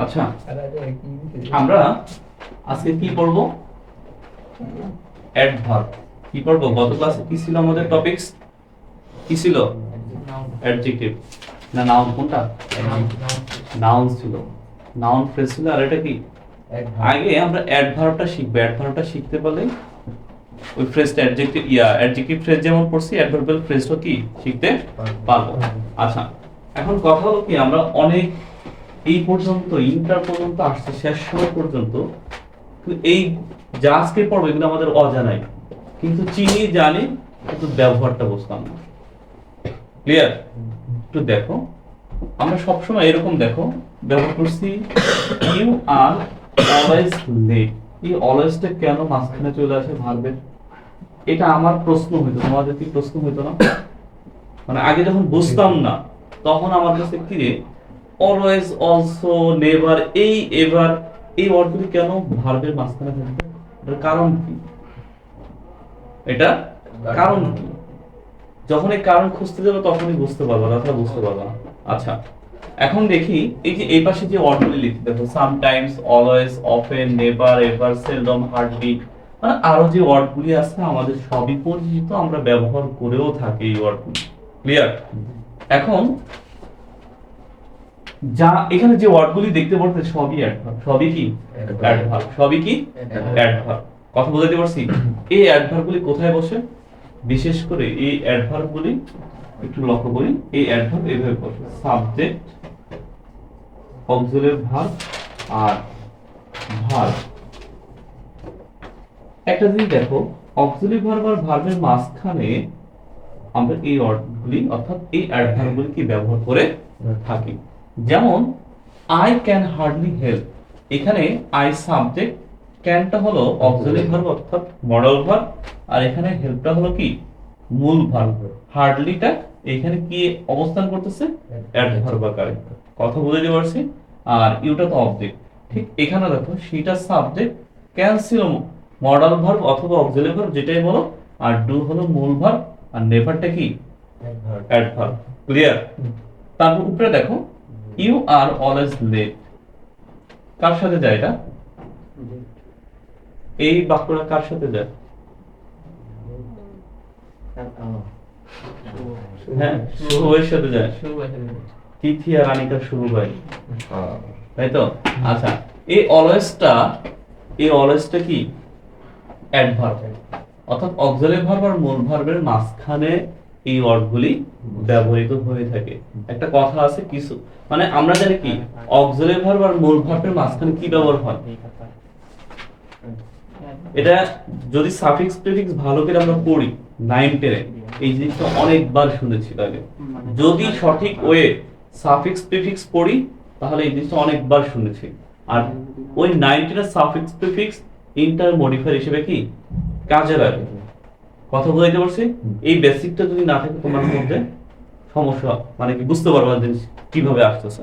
আচ্ছা, আমরা আজকে কি পড়ব? অ্যাডভার্ব। কি পড়ব? গত ক্লাসে কি ছিল আমাদের টপিকস? কি ছিল? অ্যাডজেক্টিভ না নাউন? কোনটা? নাউন ছিল, নাউন ফ্রেজ ছিল, আর এটা কি? আগে আমরা অ্যাডভার্বটা শিখব। অ্যাডভার্বটা শিখতে পারলে ওই ফ্রেজটা অ্যাডজেক্টিভ ফ্রেজ যেমন পড়ছি, অ্যাডভার্বাল ফ্রেজটা কি শিখতে পারবো। আচ্ছা, এখন কথা হলো কি, আমরা অনেক এই পর্যন্ত ইন্টার পর্যন্ত আসছে, শেষ সময় পর্যন্ত এই যা আজকে পড়বো এগুলো আমাদের অজানাই, কিন্তু চিনি জানি, কিন্তু ব্যবহারটা বুঝতাম না। ক্লিয়ার? একটু দেখো, আমরা সবসময় এরকম দেখো ব্যবহার করছি, ইউ আর অলওয়েজ লেট। এই অলওয়েজটা কেন মাঝখানে চলে আসে ভার্বের? এটা আমার প্রশ্ন হইতো, তোমাদের কি প্রশ্ন হইতো না? মানে আগে যখন বুঝতাম না তখন আমার কাছে কি রে, অলওয়েজ, অলসো, নেভার, এই এভার, এই ওয়ার্ডগুলি কেন ভার্বের মাঝখানে থাকে? এটার কারণ কি? এটা কারণ কি? যখন এই কারণ খুঁজতে যাবে তখনই বুঝতে পারবা, তাছাড়া বুঝতে পারবা না। আচ্ছা, এখন দেখি এই যে এই পাশে যে ওয়ার্ডগুলি লিখতে দেখো, sometimes, always, often, never, ever, seldom, hardly, মানে আরো যে ওয়ার্ডগুলি আছে আমাদের সবই পরিচিত, আমরা ব্যবহার করেও থাকি এই ওয়ার্ডগুলি। ক্লিয়ার? এখন যা এখানে যে ওয়ার্ডগুলি দেখতে পাচ্ছেন সবই অ্যাডভার্ব। সবই কি? অ্যাডভার্ব। সবই কি? অ্যাডভার্ব। কথা বুঝাতে পারছি? এই অ্যাডভার্বগুলি কোথায় বসে? বিশেষ করে এই অ্যাডভার্বগুলি একটু লক্ষ্য করি, এই অ্যাডভার্ব এইভাবে বসে, সাবজেক্ট, অক্সিলারি ভার্ব আর ভার্ব। একটা জিনিস দেখো, অক্সিলারি ভার্ব আর ভার্বের মাঝখানে আমরা এই ওয়ার্ডগুলি অর্থাৎ এই অ্যাডভার্বগুলি কি ব্যবহার করে থাকি। যেমন আই ক্যান হার্ডলি হেল্প, এখানে আই সাবজেক্ট, ক্যানটা হলো অক্সিলারি ভার্ব অর্থাৎ মডেল ভার্ব, আর এখানে হেল্পটা হলো কি? মূল ভার্ব। হার্ডলিটা এখানে কি অবস্থান করতেছে? অ্যাডভার্ব আকারে। কথা বুঝতে পারছি? আর ইউটা তো অবজেক্ট। ঠিক এখানে দেখো, সেটা সাবজেক্ট, ক্যান ছিল মডেল ভার্ব অথবা অক্সিলারি ভার্ব যেটাই বলো, আর ডু হলো মূল ভার্ব, আর নেভারটা কি? অ্যাডভার্ব। ক্লিয়ার? তারপর উপরে দেখো, ইউ আর অলওয়েজ লেট, কার সাথে যায় এটা? এই বাক্যটা কার সাথে যায়? হ্যাঁ, শুভের সাথে যায়। তিথি আর আনিকা শুভ ভাই, তাই তো? আচ্ছা, এই অলওয়েজটা কি? অ্যাডভার্ব, অর্থাৎ অক্সিলারি ভার্ব আর মূল ভার্বের মাঝখানে এই ওয়ার্ডগুলি ব্যবহৃত হয়ে থাকে। একটা কথা আছে কিছু, মানে আমরা জানি কি অক্সিলারি ভার্ব আর মূল ভার্বের মাঝখানে কি ব্যবহার হয়, এটা যদি সাফিক্স প্রিফিক্স ভালো করে আমরা পড়ি 9 10 এই জিনিসটা অনেকবার শুনেছি। তাহলে যদি সঠিক ওয়ে সাফিক্স প্রিফিক্স পড়ি তাহলে এই জিনিসটা অনেকবার শুনেছি। আর ওই 9 10 এর সাফিক্স প্রিফিক্স ইন্টার মডিফায়ার হিসেবে কি কাজে লাগে। কথা বুঝাইতে পারছি? এই বেসিকটা যদি না থাকে তোমার মধ্যে সমস্যা, মানে কি বুঝতে পারবা জিনিস কিভাবে আসতেছে।